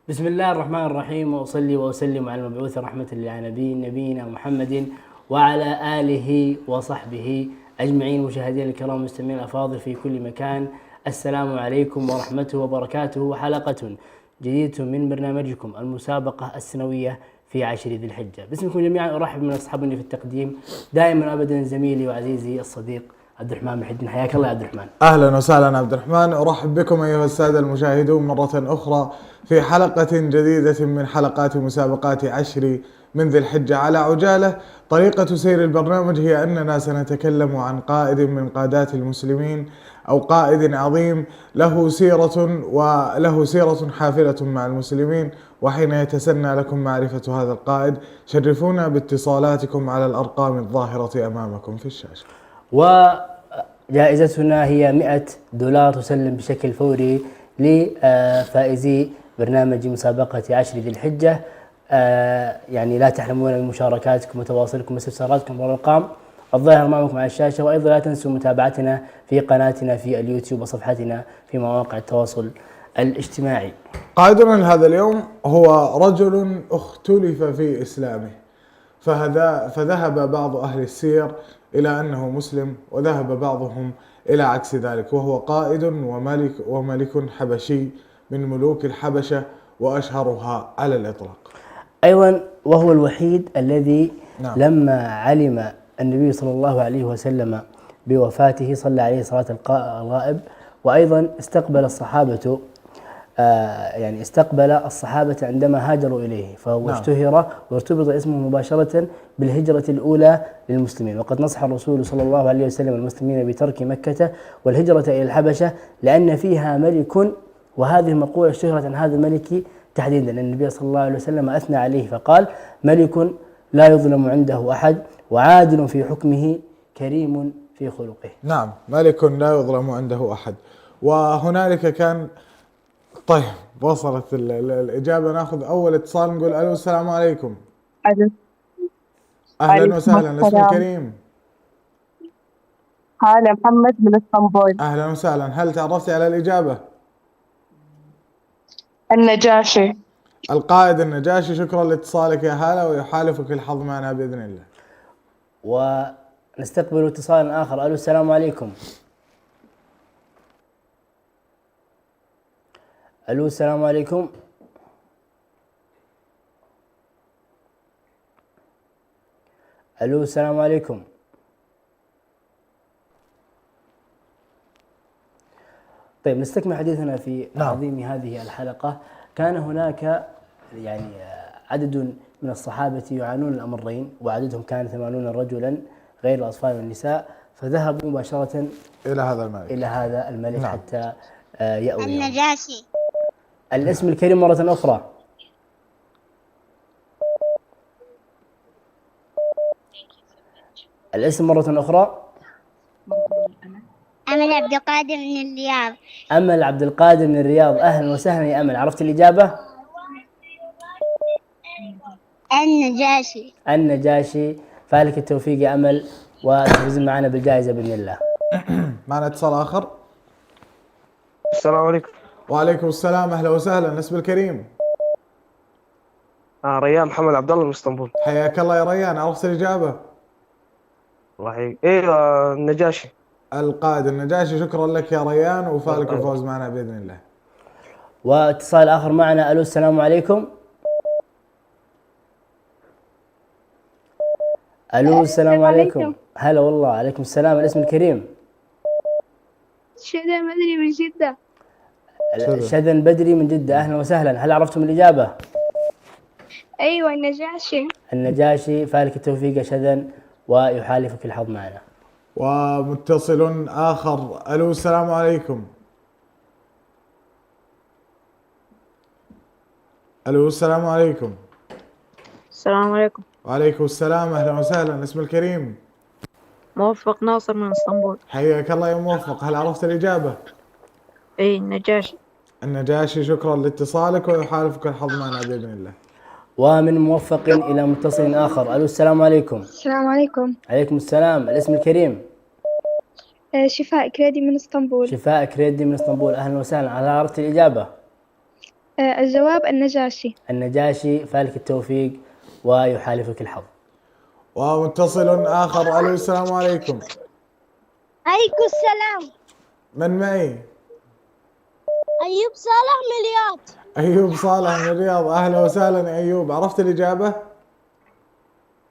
بسم الله الرحمن الرحيم، وأصلي وأسلم على المبعوث رحمة للعالمين نبينا محمد وعلى آله وصحبه أجمعين. مشاهدينا الكرام المستمعين الأفاضل في كل مكان، السلام عليكم ورحمته وبركاته، وحلقة جديدة من برنامجكم المسابقة السنوية في 10 ذي الحجة. باسمكم جميعا أرحب من أصحابني في التقديم دائما أبدا زميلي وعزيزي الصديق عبد الرحمن بن حدين. حياك الله يا عبد الرحمن. أهلا وسهلا عبد الرحمن، أرحب بكم أيها السادة المشاهدون مرة أخرى في حلقة جديدة من حلقات مسابقات 10 من ذي الحجة. على عجالة، طريقة سير البرنامج هي أننا سنتكلم عن قائد من قادات المسلمين أو قائد عظيم له سيرة حافلة مع المسلمين، وحين يتسنى لكم معرفة هذا القائد شرفونا باتصالاتكم على الأرقام الظاهرة أمامكم في الشاشة. وجائزتنا هي $100 تسلم بشكل فوري لفائزي برنامج مسابقة 10 ذي الحجة. يعني لا تحرمون من مشاركاتكم وتواصلكم واستفساراتكم بالأرقام الظاهرة أمامكم على الشاشة. وأيضا لا تنسوا متابعتنا في قناتنا في اليوتيوب وصفحتنا في مواقع التواصل الاجتماعي. قائدنا لهذا اليوم هو رجل اختلف في إسلامه، فذهب بعض أهل السير إلى أنه مسلم، وذهب بعضهم إلى عكس ذلك، وهو قائد وملك حبشي من ملوك الحبشة وأشهرها على الإطلاق. أيضا وهو الوحيد الذي لما علم النبي صلى الله عليه وسلم بوفاته صلى عليه صلاة الغائب، وأيضا استقبل الصحابة استقبل الصحابة عندما هاجروا إليه، فهو اشتهر وارتبط اسمه مباشرة بالهجرة الأولى للمسلمين. وقد نصح الرسول صلى الله عليه وسلم المسلمين بترك مكة والهجرة إلى الحبشة لأن فيها ملك، وهذه مقولة اشتهرت عن هذا الملك تحديدا، لأن النبي صلى الله عليه وسلم أثنى عليه فقال: ملك لا يظلم عنده أحد، وعادل في حكمه، كريم في خلقه. نعم، ملك لا يظلم عنده أحد. وهنالك كان طيب، وصلت الإجابة. ناخذ أول اتصال، نقول ألو، السلام عليكم. أهلا وسهلا، اسم الكريم؟ هلا، محمد من اسطنبول. أهلا وسهلا، هل تعرفتي على الإجابة؟ النجاشي. القائد النجاشي. شكرا لاتصالك يا هلا، ويحالفك الحظ معنا بإذن الله. ونستقبل اتصال آخر. ألو، السلام عليكم. ألو، السلام عليكم. ألو، السلام عليكم. طيب، نستكمل حديثنا في عظيم هذه الحلقة. كان هناك عدد من الصحابة يعانون الأمرين، وعددهم كان 80 رجلا غير الأطفال والنساء، فذهبوا مباشرة إلى هذا الملك حتى يأوي النجاشي. الاسم الكريم مرة أخرى. الاسم مرة أخرى. أمل عبد القادر من الرياض. أمل عبد القادر من الرياض. أهلا وسهلا يا أمل، عرفت الإجابة؟ النجاشي. النجاشي. فالك التوفيق يا أمل، وتفوزين معنا بالجائزة بإذن الله. معنا اتصال آخر. السلام عليكم. وعليكم السلام، أهلا وسهلا، اسم الكريم؟ ريان محمد عبد الله من اسطنبول. حياك الله يا ريان، عرفت الإجابة؟ الله يحييك. النجاشي. القائد النجاشي. شكرا لك يا ريان، وفالك الفوز معنا بإذن الله. واتصال آخر معنا. ألو، السلام عليكم. ألو، السلام عليكم. هلا والله، عليكم السلام. الاسم الكريم؟ شذا بدري من جدة. شذن بدري من جدة. أهلا وسهلا، هل عرفتم الإجابة؟ أيوة، النجاشي. النجاشي. فالك التوفيق يا شذن، ويحالفك الحظ معنا. ومتصل آخر. ألو، السلام عليكم. ألو، السلام عليكم. السلام عليكم. وعليكم السلام، أهلا وسهلا، اسم الكريم؟ موفق ناصر من اسطنبول. حياك الله يا موفق، هل عرفت الإجابة؟ النجاشي. النجاشي. شكرا لاتصالك، ويحالفك الحظ معنا بإذن الله. ومن موفق إلى متصل آخر. ألو، السلام عليكم. السلام عليكم. عليكم السلام، الاسم الكريم؟ شفاء كريدي من اسطنبول. شفاء كريدي من اسطنبول. أهلا وسهلا، هل عرفت الإجابة؟ الجواب النجاشي. النجاشي، فالك التوفيق ويحالفك الحظ. ومتصل آخر. ألو السلام عليكم. عليكم السلام. من معي؟ أيوب صالح من الرياض. أيوب صالح من الرياض. أهلا وسهلا يا أيوب. عرفت الإجابة؟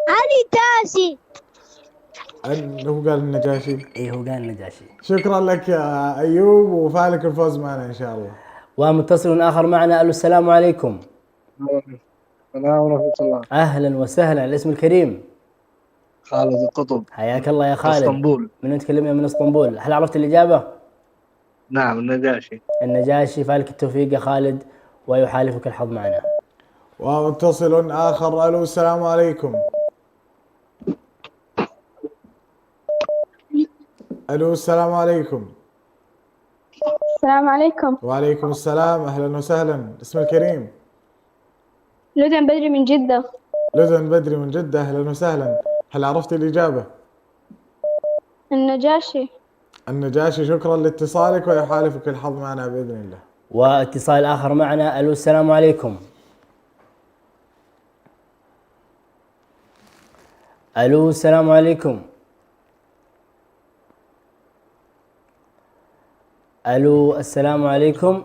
علي تاسي. هو قال النجاشي. اي هو قال النجاشي. شكرا لك يا أيوب، وفالك الفوز معنا إن شاء الله. ومتصل آخر معنا. ألو السلام عليكم. السلام ورحمة الله. أهلا وسهلا. الاسم الكريم؟ خالد القطب. حياك الله يا خالد. اسطنبول. من تكلمنا من اسطنبول. هل عرفت الإجابة؟ نعم النجاشي. النجاشي، فالك التوفيق يا خالد ويحالفك الحظ معنا. ومتصل آخر. ألو السلام عليكم. ألو السلام عليكم. السلام عليكم. وعليكم السلام. أهلا وسهلا. اسم الكريم؟ لدن بدري من جدة. لدن بدري من جدة. أهلا وسهلا. هل عرفت الإجابة؟ النجاشي. النجاشي. شكرا لاتصالك ويحالفك الحظ معنا بإذن الله. واتصال آخر معنا. ألو السلام عليكم. ألو السلام عليكم. ألو السلام عليكم.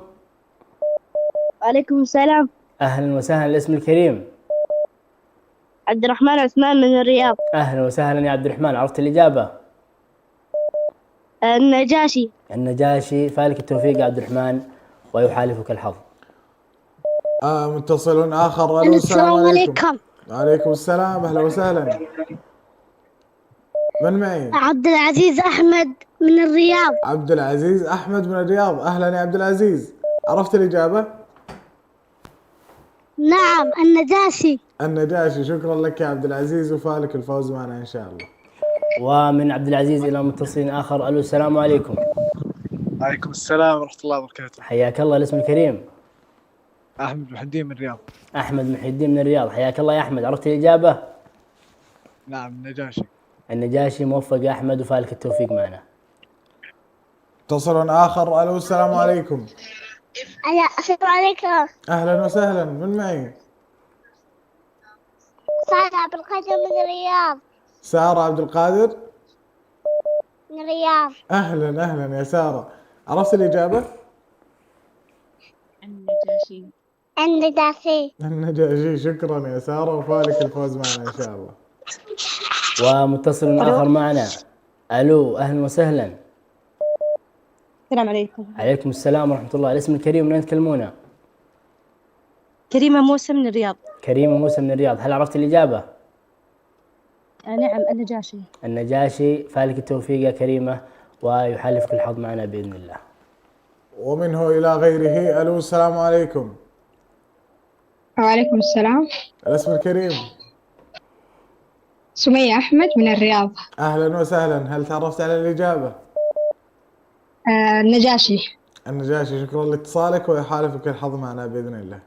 وعليكم السلام. أهلا وسهلا. الاسم الكريم؟ عبد الرحمن عثمان من الرياض. أهلا وسهلا يا عبد الرحمن. عرفت الإجابة؟ النجاشي. النجاشي، فالك التوفيق يا عبد الرحمن ويحالفك الحظ. متصل آخر. ألو السلام عليكم. وعليكم السلام. أهلا وسهلا. من معي؟ عبد العزيز أحمد من الرياض. عبد العزيز أحمد من الرياض. أهلا يا عبد العزيز. عرفت الإجابة؟ نعم النجاشي. النجاشي. شكرا لك يا عبد العزيز، وفالك الفوز معنا إن شاء الله. ومن عبد العزيز إلى متصل آخر. ألو السلام عليكم. وعليكم السلام ورحمة الله وبركاته. حياك الله. الاسم الكريم؟ أحمد محي الدين من الرياض. أحمد محي الدين من الرياض. حياك الله يا أحمد. عرفت الإجابة؟ نعم النجاشي. النجاشي. موفق يا أحمد وفالك التوفيق معنا. متصل آخر. ألو السلام عليكم. السلام عليكم. أهلا وسهلا. من معي؟ سعد عبد القادر من الرياض. سارة عبد القادر من الرياض. أهلا أهلا يا سارة. عرفت الإجابة؟ النجاشي. النجاشي. النجاشي. شكرا يا سارة، وفالك الفوز معنا إن شاء الله. ومتصل آخر معنا. ألو أهلا وسهلا. السلام عليكم. عليكم السلام ورحمة الله. الاسم الكريم من أين تكلمونا؟ كريمة موسى من الرياض. كريمة موسى من الرياض. هل عرفت الإجابة؟ نعم النجاشي. النجاشي، فالك التوفيق يا كريمة ويحالفك الحظ معنا بإذن الله. ومنه إلى غيره. ألو السلام عليكم. وعليكم السلام. الاسم الكريم؟ سمية أحمد من الرياض. أهلا وسهلا. هل تعرفت على الإجابة؟ النجاشي. النجاشي. شكرا لاتصالك ويحالفك الحظ معنا بإذن الله.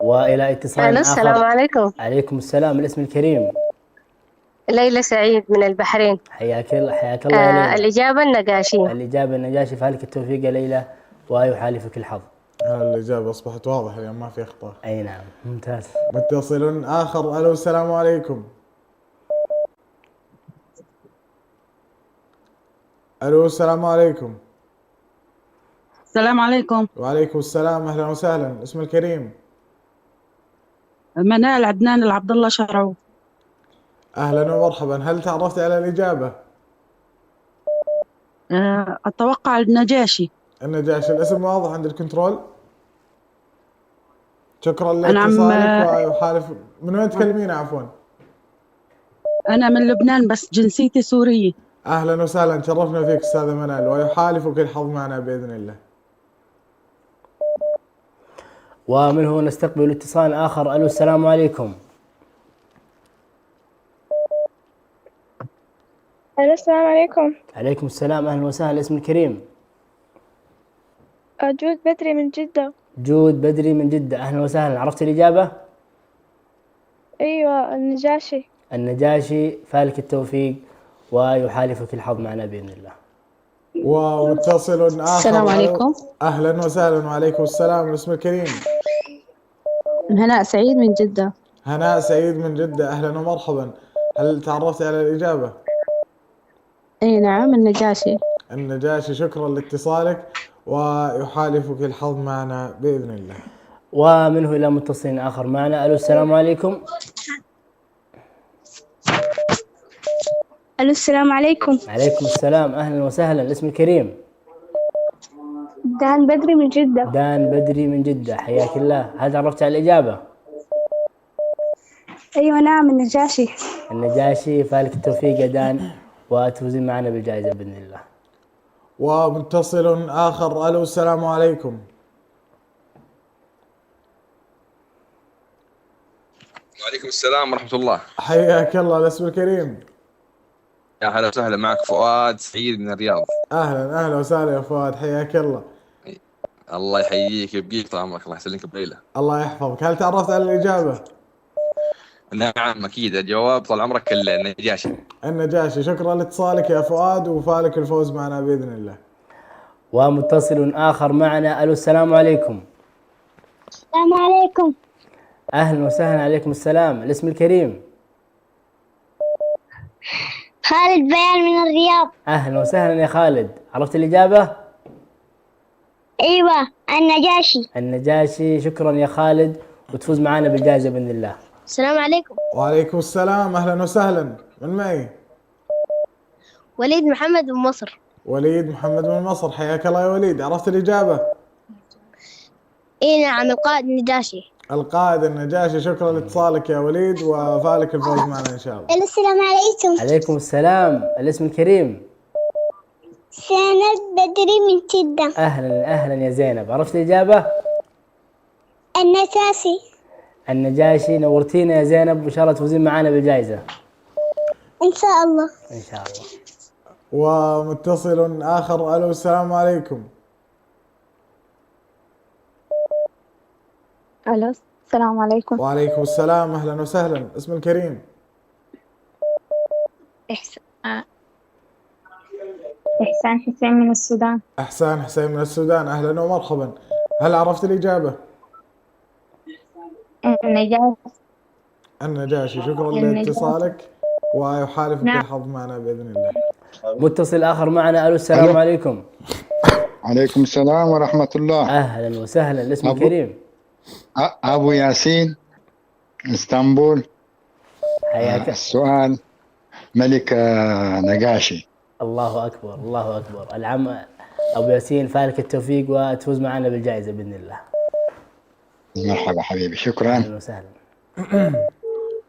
وإلى اتصال آخر. السلام عليكم. عليكم السلام. الاسم الكريم؟ ليلى سعيد من البحرين. حياك الله يا ليلى. الإجابة النجاشي. الإجابة النجاشي، فالك التوفيق يا ليلى ويحالفك الحظ. الإجابة أصبحت واضحة اليوم، ما في أخطاء. أي نعم ممتاز. متصل آخر. ألو السلام عليكم. ألو السلام عليكم. السلام عليكم. وعليكم السلام. أهلا وسهلا. اسم الكريم؟ منال عدنان العبد الله شرعو. أهلا ومرحبا. هل تعرفت على الإجابة؟ أتوقع النجاشي. النجاشي. الاسم واضح عند الكنترول. شكرا لاتصالك ويحالف. من وين تكلمين عفوا؟ أنا من لبنان بس جنسيتي سورية. أهلا وسهلا. شرفنا فيك أستاذة منال، ويحالفك الحظ معنا بإذن الله. ومن هنا نستقبل اتصال آخر. ألو السلام عليكم. ألو السلام عليكم. عليكم السلام. أهلا وسهلا. الاسم الكريم؟ جود بدري من جدة. جود بدري من جدة. أهلا وسهلا. عرفت الإجابة؟ أيوة النجاشي. النجاشي، فالك التوفيق ويحالفك الحظ معنا بإذن الله. ومتصل آخر. السلام عليكم. أهلا وسهلا. وعليكم السلام. الاسم الكريم؟ هناء سعيد من جدة. هناء سعيد من جدة، أهلا ومرحبا. هل تعرفت على الإجابة؟ اي نعم، النجاشي. النجاشي، شكرا لاتصالك ويحالفك الحظ معنا بإذن الله. ومنه إلى متصل آخر معنا. ألو السلام عليكم. ألو السلام عليكم. عليكم السلام، أهلا وسهلا. الاسم الكريم؟ دان بدري من جدة. دان بدري من جدة، حياك الله. هل تعرفت على الإجابة؟ أيوة نعم، النجاشي. النجاشي، فالك التوفيق يا دان، وتفوزين معنا بالجائزة بإذن الله. ومتصل آخر. ألو السلام عليكم. وعليكم السلام ورحمة الله. حياك الله. الاسم الكريم؟ يا هلا وسهلا، معك فؤاد سعيد من الرياض. أهلا أهلا وسهلا يا فؤاد، حياك الله. الله يحييك ويبقيك طال عمرك، الله يسلمك بليلة. الله يحفظك. هل تعرفت على الإجابة؟ نعم أكيد، الجواب طال عمرك النجاشي. النجاشي، شكرا لاتصالك يا فؤاد، وفالك الفوز معنا بإذن الله. ومتصل آخر معنا. ألو السلام عليكم. السلام عليكم. أهلا وسهلا. عليكم السلام. الاسم الكريم؟ خالد بيان من الرياض. أهلا وسهلا يا خالد. عرفت الإجابة؟ أيوة، النجاشي. النجاشي، شكرا يا خالد، وتفوز معنا بالجائزة بإذن الله. السلام عليكم. وعليكم السلام، أهلا وسهلا. من معي؟ وليد محمد من مصر. وليد محمد من مصر، حياك الله يا وليد. عرفت الإجابة؟ إيه نعم، القائد النجاشي. القائد النجاشي، شكرا لاتصالك يا وليد، وفالك الفوز معنا إن شاء الله. السلام عليكم. عليكم السلام. الاسم الكريم؟ سند بدري من جدة. أهلا أهلا يا زينب. عرفت الإجابة؟ النجاشي. النجاشي، نورتينا يا زينب، وإن شاء الله تفوزين معنا بالجائزة. إن شاء الله. إن شاء الله. ومتصل آخر. ألو السلام عليكم. ألو السلام عليكم. وعليكم السلام، أهلا وسهلا. اسم الكريم؟ إحسان حسين من السودان. إحسان حسين من السودان، أهلا ومرحبا. هل عرفت الإجابة؟ النجاشي. النجاشي، شكرا لاتصالك، ويحالفك الحظ معنا بإذن الله. متصل آخر معنا. ألو السلام عليكم. عليكم السلام ورحمة الله. أهلا وسهلا. الاسم الكريم؟ أبو ياسين اسطنبول. حياك. السؤال ملك نجاشي. الله أكبر الله أكبر. العم أبو ياسين، فالك التوفيق، وتفوز معنا بالجائزة بإذن الله. مرحبا حبيبي، شكرا. أهلا وسهلا.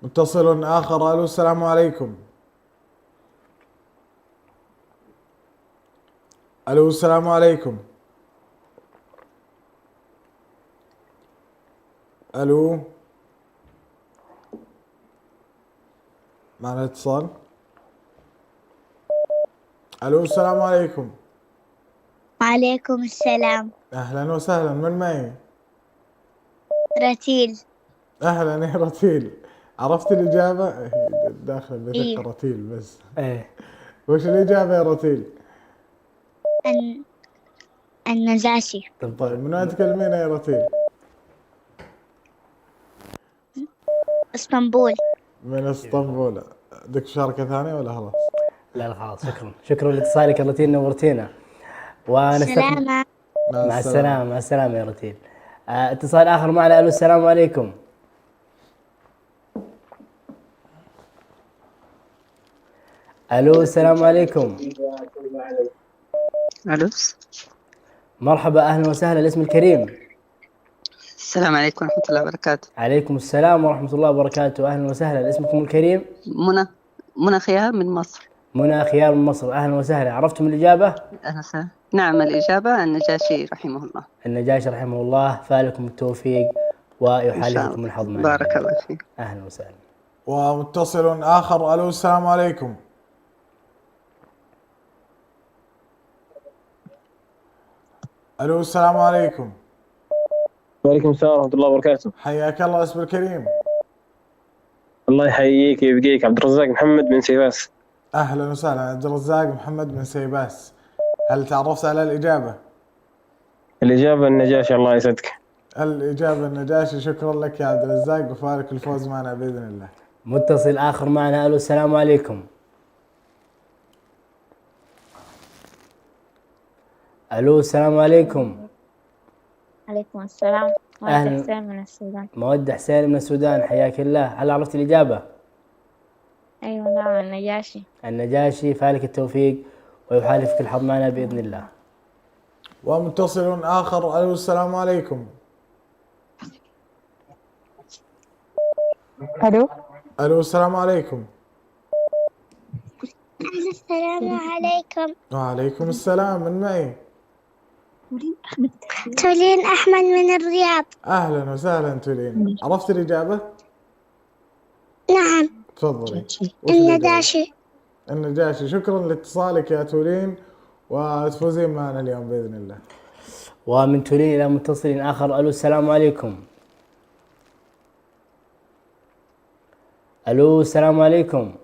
متصل آخر. ألو السلام عليكم. ألو السلام عليكم. ألو، معنا اتصال. ألو السلام عليكم. وعليكم السلام. أهلا وسهلا. من معي؟ رتيل. أهلا يا رتيل. عرفت الإجابة؟ داخل بثقة. إيه. رتيل بس. إيه. وش الإجابة يا رتيل؟ النجاشي. طيب، من وين تكلمين يا رتيل؟ اسطنبول. من اسطنبول. عندك مشاركة ثانية ولا خلاص؟ لا خلاص، شكرا شكرا لاتصالك يا رتيل، نورتينا. سلامة. مع السلامة. مع السلامة يا رتيل. اتصال آخر معنا. ألو السلام عليكم. ألو السلام عليكم. ألو، مرحبا، أهلا وسهلا. الاسم الكريم؟ السلام عليكم ورحمة الله وبركاته. عليكم السلام ورحمة الله وبركاته. أهلا وسهلا. اسمكم الكريم؟ منى خيار من مصر. منى خيار من مصر، أهلا وسهلا. عرفتم الإجابة؟ أهلا وسهلا. نعم، الإجابة النجاشي رحمه الله. النجاشي رحمه الله، فالكم التوفيق ويحالفكم الحظ معنا. بارك الله فيك. أهلا وسهلا. ومتصل آخر. ألو السلام عليكم. ألو السلام عليكم. وعليكم السلام ورحمة الله وبركاته. حياك الله. اسم الكريم؟ الله يحييك ويبقيك. عبد الرزاق محمد من سيباس. أهلا وسهلا. عبد الرزاق محمد من سيباس، هل تعرفت على الإجابة؟ الإجابة النجاشي، الله يسعدك. الإجابة النجاشي. شكرا لك يا عبد الرزاق وفارق الفوز معنا بإذن الله. متصل آخر معنا. ألو السلام عليكم. ألو السلام عليكم. عليكم السلام. أهلا. مودة حسين من السودان. مودة حسين من السودان، حياك الله. هل عرفت الإجابة؟ أيوة نعم النجاشي. النجاشي، فالك التوفيق ويحالفك الحظ معنا بإذن الله. ومتصل آخر. ألو السلام عليكم. ألو. ألو السلام عليكم. السلام عليكم. وعليكم السلام. من معي؟ تولين أحمد من الرياض. أهلا وسهلا تولين. عرفت الإجابة؟ نعم. تفضلي. النجاشي. النجاشي. شكرا لاتصالك يا تولين وتفوزين معنا اليوم بإذن الله. ومن تولين إلى متصل آخر. ألو السلام عليكم. ألو السلام عليكم.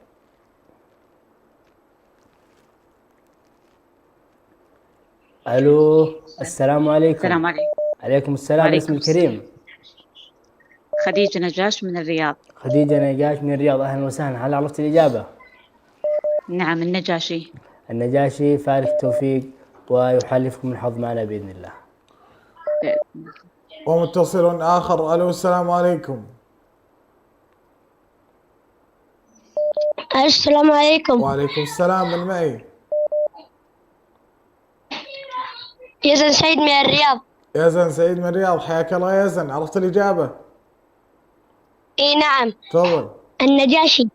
ألو السلام عليكم. السلام عليكم. عليكم السلام. اسم الكريم؟ خديجة نجاش من الرياض. خديجة نجاش من الرياض، أهلا وسهلا. هل عرفت الإجابة؟ نعم النجاشي. النجاشي، فالك التوفيق ويحالفكم الحظ معنا بإذن الله. ومتصل آخر. ألو السلام عليكم. السلام عليكم. وعليكم السلام. من معي؟ يزن سعيد من الرياض. يزن سعيد من الرياض، حياك الله يا يزن. عرفت الإجابة؟ إي نعم. تفضل. النجاشي.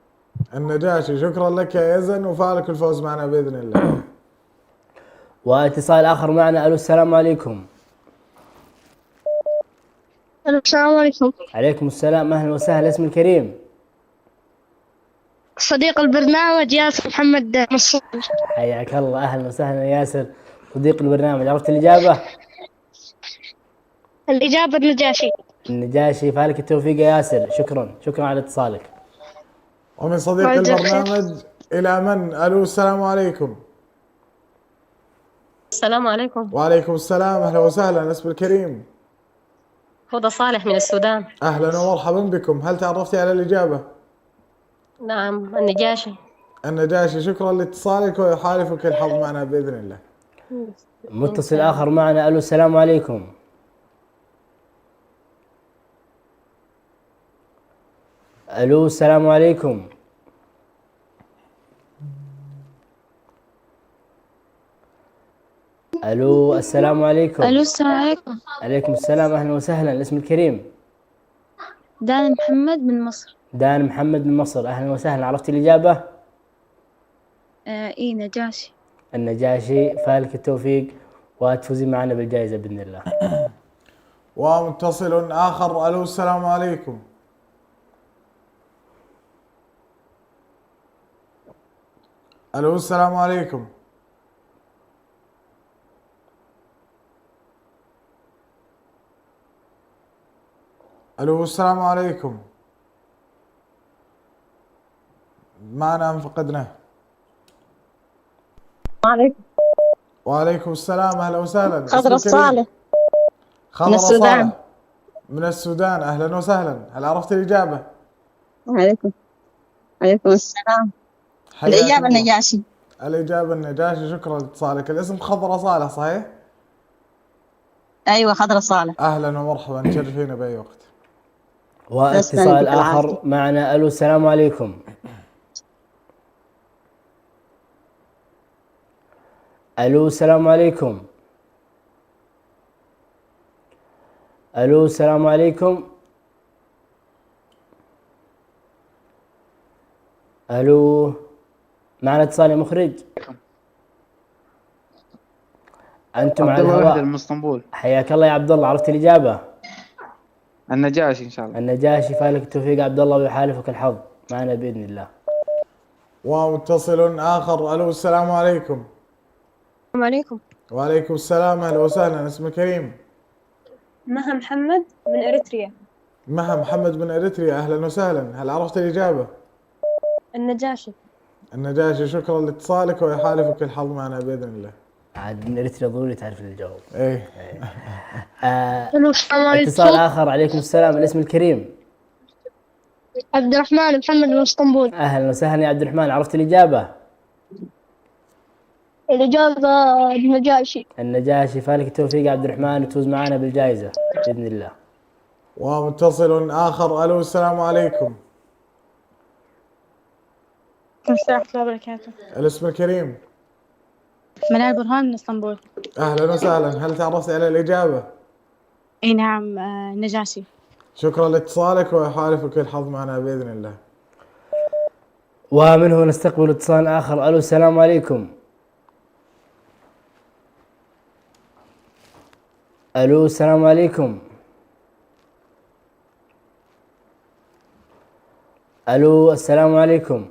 النجاشي. شكرا لك يا يزن وفالك الفوز معنا بإذن الله. واتصال آخر معنا. ألو السلام عليكم. السلام عليكم. عليكم السلام، أهلا وسهلا. اسم الكريم؟ صديق البرنامج ياسر محمد منصور. حياك الله، أهلا وسهلا ياسر صديق البرنامج. عرفت الإجابة؟ الإجابة النجاشي. النجاشي، فالك التوفيق يا ياسر. شكرا على اتصالك. ومن صديق البرنامج إلى من؟ ألو السلام عليكم. السلام عليكم. وعليكم السلام. أهلا وسهلا. اسم الكريم؟ هدى صالح من السودان. أهلا ومرحبا بكم. هل تعرفتي على الإجابة؟ نعم النجاشي. النجاشي. شكرا لاتصالك ويحالفك الحظ معنا بإذن الله. متصل آخر معنا. ألو السلام عليكم. ألو السلام عليكم. ألو السلام عليكم. ألو السلام عليكم. عليكم السلام، أهلا وسهلا. الاسم الكريم؟ دان محمد من مصر. دان محمد من مصر، أهلا وسهلا. عرفت الإجابة؟ إيه نجاشي. النجاشي، فالك التوفيق وتفوزي معنا بالجائزة بإذن الله. ومتصل آخر. ألو السلام عليكم. ألو السلام عليكم. ألو السلام عليكم. معنا من فقدناه. عليكم. وعليكم السلام. أهلا وسهلا. خضر الصالح. خضر الصالح من السودان، أهلا وسهلا. هل عرفت الإجابة؟ عليكم السلام. الإجابة النجاشي. الإجابة النجاشي. شكرا لاتصالك. الاسم خضر صالح صحيح؟ أيوة خضر صالح. أهلا ومرحبا، تشرفينا بأي وقت. واتصال آخر معنا. ألو السلام عليكم. ألو السلام عليكم. ألو السلام عليكم. ألو، معنا اتصال يا مخرج. أنتم على الهواء. من اسطنبول. حياك الله يا عبد الله. عرفت الإجابة؟ النجاشي إن شاء الله. النجاشي، فالك التوفيق عبد الله ويحالفك الحظ معنا بإذن الله. ومتصل آخر. ألو السلام عليكم. السلام عليكم. وعليكم السلام. أهلا وسهلا. اسم كريم؟ مها محمد من إريتريا. مها محمد من إريتريا، أهلا وسهلا. هل عرفت الإجابة؟ النجاشي. النجاشي. شكرا لاتصالك ويحالفك الحظ معنا بإذن الله. عاد من اريتريا ضروري تعرف الجواب. ايه. السلام عليكم. اتصال اخر. عليكم السلام. الاسم الكريم؟ عبد الرحمن محمد من اسطنبول. اهلا وسهلا يا عبد الرحمن. عرفت الاجابه؟ الإجابة النجاشي. النجاشي. فالك التوفيق يا عبد الرحمن وتفوز معنا بالجائزه باذن الله. ومتصل آخر. ألو السلام عليكم. السلام ورحمة الله وبركاته. الاسم الكريم؟ منال برهان من اسطنبول. أهلا وسهلا. هل تعرفت على الإجابة؟ اي نعم، نجاشي. شكرا لاتصالك ويحالفك الحظ معنا بإذن الله. ومن هنا نستقبل اتصال آخر. ألو السلام عليكم. ألو السلام عليكم. ألو السلام عليكم.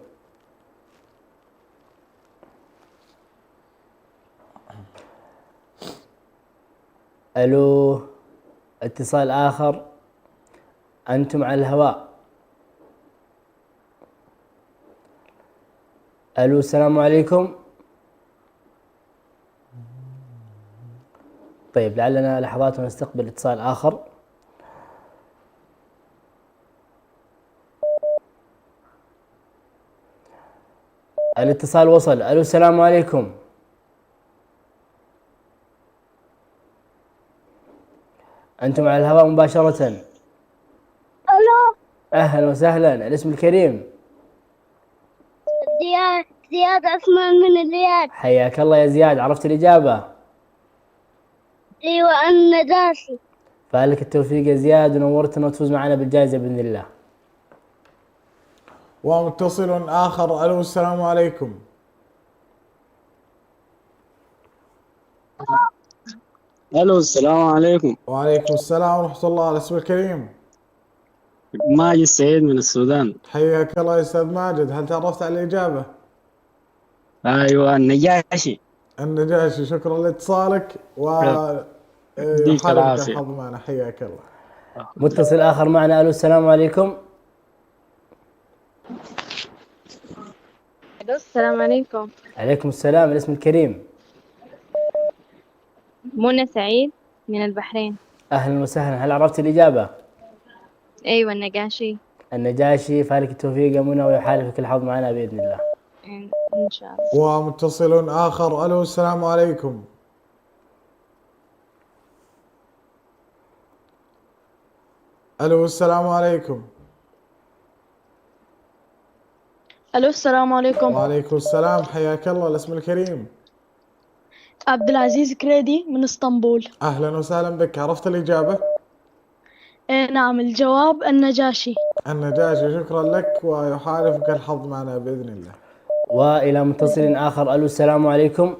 ألو اتصال آخر. أنتم على الهواء. ألو السلام عليكم. طيب لعلنا لحظات ونستقبل اتصال آخر. الاتصال وصل. ألو السلام عليكم. أنتم على الهواء مباشرة. ألو. أهلا وسهلا. الاسم الكريم؟ زياد عثمان من الرياض. حياك الله يا زياد. عرفت الإجابة؟ أيوة النجاشي. فالك التوفيق يا زياد ونورتنا وتفوز معنا بالجائزة بإذن الله. ومتصل آخر. ألو السلام عليكم. الو السلام عليكم. وعليكم السلام ورحمة الله. الاسم الكريم؟ ماجد سعيد من السودان. حياك الله يا أستاذ ماجد. هل تعرفت على الإجابة؟ ايوه النجاشي. النجاشي. شكرا لاتصالك يديك وحالك العافية. الحظ معنا. حياك الله. متصل آخر معنا. ألو السلام عليكم. السلام عليكم. عليكم السلام. الاسم الكريم؟ منى سعيد من البحرين. أهلا وسهلا. هل عرفت الإجابة؟ أيوة النجاشي. النجاشي. فالك التوفيق يا منى ويحالفك الحظ معنا بإذن الله. إن شاء الله. ومتصل آخر. ألو السلام عليكم. ألو السلام عليكم. الو السلام عليكم. وعليكم السلام. حياك الله. الاسم الكريم؟ عبد العزيز كريدي من اسطنبول. أهلا وسهلا بك. عرفت الإجابة؟ نعم، الجواب النجاشي. النجاشي. شكرا لك ويحالفك الحظ معنا بإذن الله. وإلى متصل آخر. ألو السلام عليكم.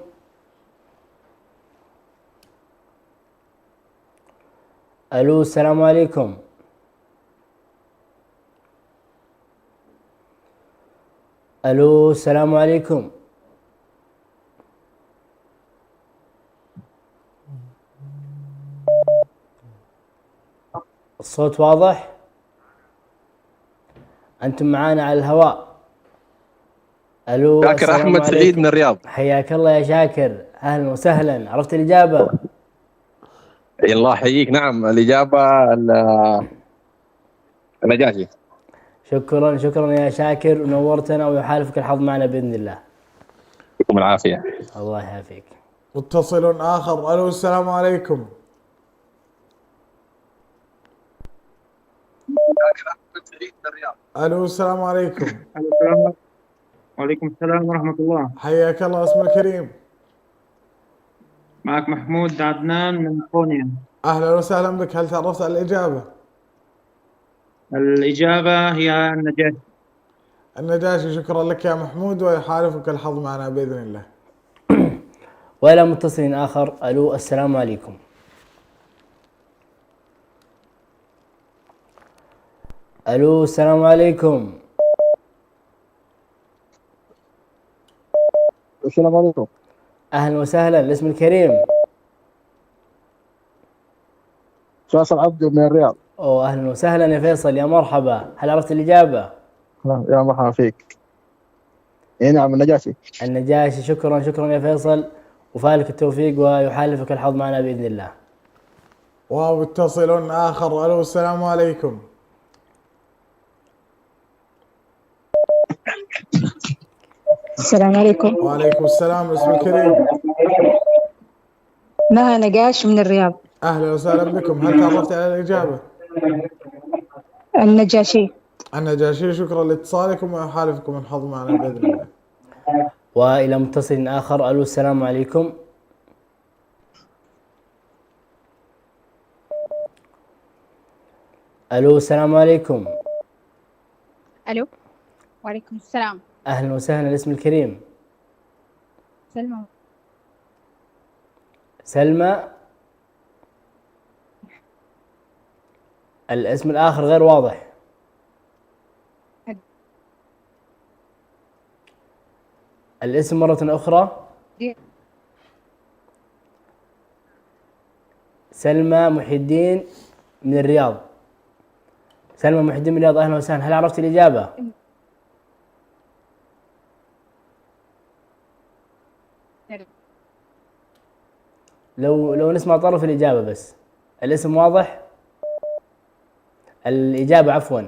ألو السلام عليكم. ألو السلام عليكم. الصوت واضح؟ أنتم معانا على الهواء. ألو شاكر السلام أحمد عليكم. سعيد من الرياض. حياك الله يا شاكر. أهلا وسهلا. عرفت الإجابة؟ الله يحييك. نعم الإجابة النجاشي. شكرا شكرا يا شاكر ونورتنا ويحالفك الحظ معنا بإذن الله. يعطيكم العافية. الله يعافيك. متصل آخر. ألو السلام عليكم. ألو السلام عليكم. وعليكم السلام ورحمة الله. حياك الله. اسم الكريم؟ معك محمود عدنان من كونيا. أهلا وسهلا بك. هل تعرفت على الإجابة؟ الإجابة هي النجاشي. النجاشي. شكرا لك يا محمود ويحالفك الحظ معنا بإذن الله. وإلى متصل آخر. ألو السلام عليكم. ألو السلام عليكم. السلام عليكم. أهلا وسهلا. الاسم الكريم؟ فيصل عبده من الرياض. أوه أهلا وسهلا يا فيصل. يا مرحبا. هل عرفت الإجابة؟ يا مرحبا فيك. اي نعم النجاشي. النجاشي. شكرا شكرا يا فيصل وفالك التوفيق ويحالفك الحظ معنا بإذن الله. ومتصل آخر. ألو السلام عليكم. السلام عليكم. وعليكم السلام. اسم الكريم؟ مها نقاش من الرياض. أهلا وسهلا بكم. هل تعرفت على الإجابة؟ النجاشي. النجاشي. شكرا لاتصالكم ويحالفكم الحظ معنا بإذن الله. وإلى متصل آخر. ألو السلام عليكم. ألو السلام عليكم. ألو وعليكم السلام. أهلا وسهلا. الاسم الكريم؟ سلمى. سلمى. الاسم الآخر غير واضح. الاسم مرة أخرى. سلمى محي الدين من الرياض. سلمى محي الدين من الرياض، أهلا وسهلا. هل عرفت الإجابة؟ لو نسمع طرف الإجابة بس. الاسم واضح؟ الإجابة عفوا.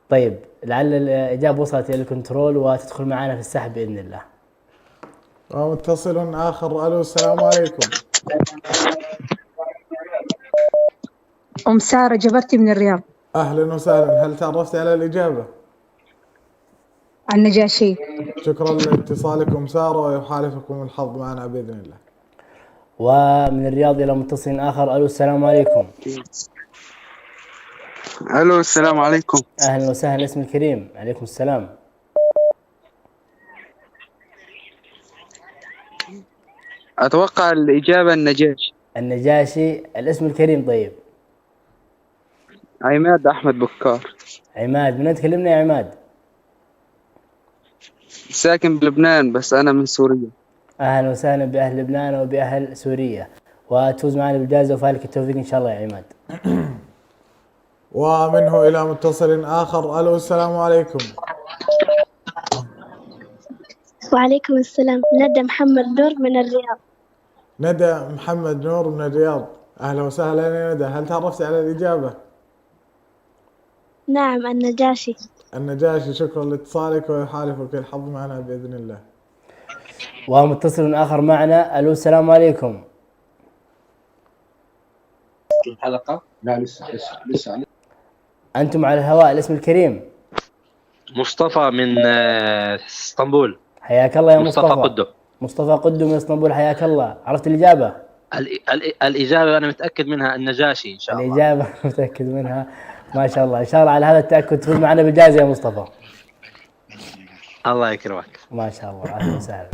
طيب لعل الإجابة وصلت إلى الكنترول وتدخل معنا في السحب بإذن الله. ومتصل آخر. ألو السلام عليكم. أم سارة جبرتي من الرياض. أهلا وسهلا. هل تعرفت على الإجابة؟ النجاشي. شكرا لاتصالكم سارة ويحالفكم الحظ معنا بإذن الله. ومن الرياض إلى متصل آخر. ألو السلام عليكم. ألو السلام عليكم. أهلا وسهلا. اسم الكريم؟ عليكم السلام. أتوقع الإجابة النجاشي. النجاشي. الاسم الكريم طيب؟ عماد أحمد بكار. عماد. من أين تكلمنا يا عماد؟ ساكن بلبنان بس أنا من سوريا. أهلا وسهلا بأهل لبنان وبأهل سوريا، وتفوز معنا بالجائزة وفالك التوفيق إن شاء الله يا عماد. ومنه إلى متصل آخر. ألو السلام عليكم. وعليكم السلام. ندى محمد نور من الرياض. ندى محمد نور من الرياض. أهلا وسهلا يا ندى. هل تعرفت على الإجابة؟ نعم النجاشي. النجاشي. شكرا لاتصالك ويحالفك الحظ معنا بإذن الله. ومتصل آخر معنا. ألو السلام عليكم. الحلقة؟ لا لسه. أنتم على الهواء. الاسم الكريم؟ مصطفى من اسطنبول. حياك الله يا مصطفى. قدو. مصطفى قدو من اسطنبول، حياك الله. عرفت الإجابة؟ الإجابة أنا متأكد منها النجاشي إن شاء الله. الإجابة متأكد منها ما شاء الله. إن شاء الله على هذا التأكد تفوز معنا بالجائزة يا مصطفى. الله يكرمك. ما شاء الله. أهلا وسهلا.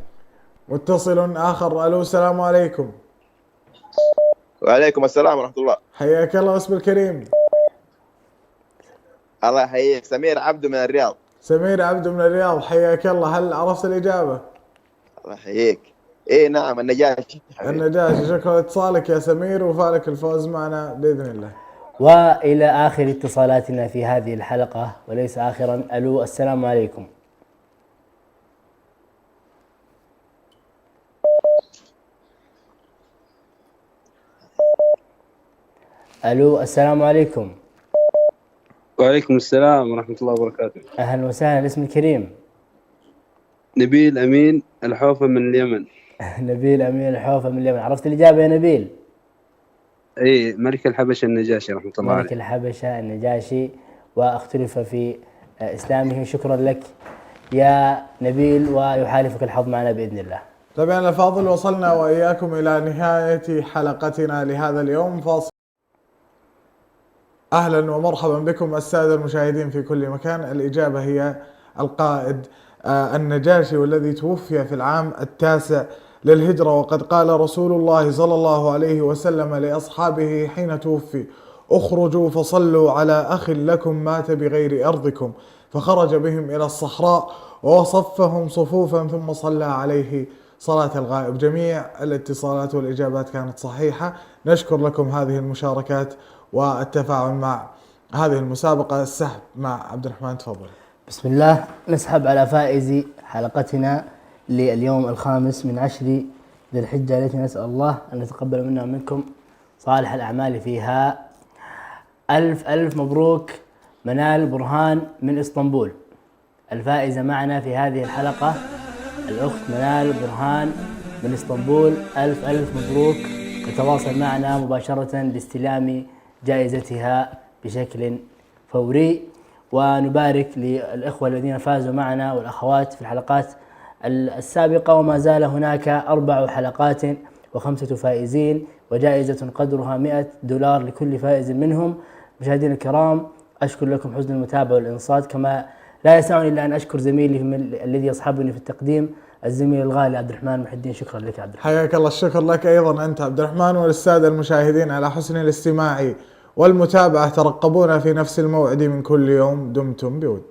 متصل آخر. ألو السلام عليكم. وعليكم السلام ورحمة الله. حياك الله. اسم الكريم؟ الله يحييك. سمير عبده من الرياض. سمير عبده من الرياض. حياك الله. هل عرفت الإجابة؟ الله يحييك. إيه نعم النجاشي. النجاشي. شكرا لاتصالك يا سمير وفالك الفوز معنا بإذن الله. وإلى آخر اتصالاتنا في هذه الحلقة وليس آخرا. ألو السلام عليكم. ألو السلام عليكم. وعليكم السلام ورحمة الله وبركاته. أهلا وسهلا. الاسم الكريم؟ نبيل أمين الحوفة من اليمن. نبيل أمين الحوفة من اليمن. عرفت الإجابة يا نبيل؟ إيه ملك الحبشة النجاشي رحمة الله عليه. ملك الحبشة النجاشي واختلف في إسلامه. شكرا لك يا نبيل ويحالفك الحظ معنا بإذن الله. طبعا الفاضل وصلنا وإياكم إلى نهاية حلقتنا لهذا اليوم. فاصل. أهلا ومرحبا بكم السادة المشاهدين في كل مكان. الإجابة هي القائد النجاشي، والذي توفي في العام 9 للهجرة. وقد قال رسول الله صلى الله عليه وسلم لأصحابه حين توفي: اخرجوا فصلوا على أخ لكم مات بغير أرضكم. فخرج بهم إلى الصحراء وصفهم صفوفا ثم صلى عليه صلاة الغائب. جميع الاتصالات والإجابات كانت صحيحة. نشكر لكم هذه المشاركات والتفاعل مع هذه المسابقة. السحب مع عبد الرحمن، تفضل. بسم الله. نسحب على فائز حلقتنا لليوم الخامس من 10 ذي الحجة، التي نسأل الله أن يتقبل منا ومنكم صالح الأعمال فيها. ألف مبروك منال برهان من إسطنبول، الفائزة معنا في هذه الحلقة الأخت منال برهان من إسطنبول. ألف مبروك. تتواصل معنا مباشرة لاستلام جائزتها بشكل فوري. ونبارك للإخوة الذين فازوا معنا والأخوات في الحلقات السابقة، وما زال هناك 4 حلقات و5 فائزين، وجائزة قدرها $100 لكل فائز منهم. مشاهدينا الكرام، أشكر لكم حسن المتابعة والإنصات، كما لا يسعني إلا أن أشكر زميلي الذي يصحبني في التقديم، الزميل الغالي عبد الرحمن محي الدين. شكرا لك عبد الرحمن. حياك الله. الشكر لك أيضا أنت عبد الرحمن، وللسادة المشاهدين على حسن الاستماع والمتابعة. ترقبونا في نفس الموعد من كل يوم. دمتم بود.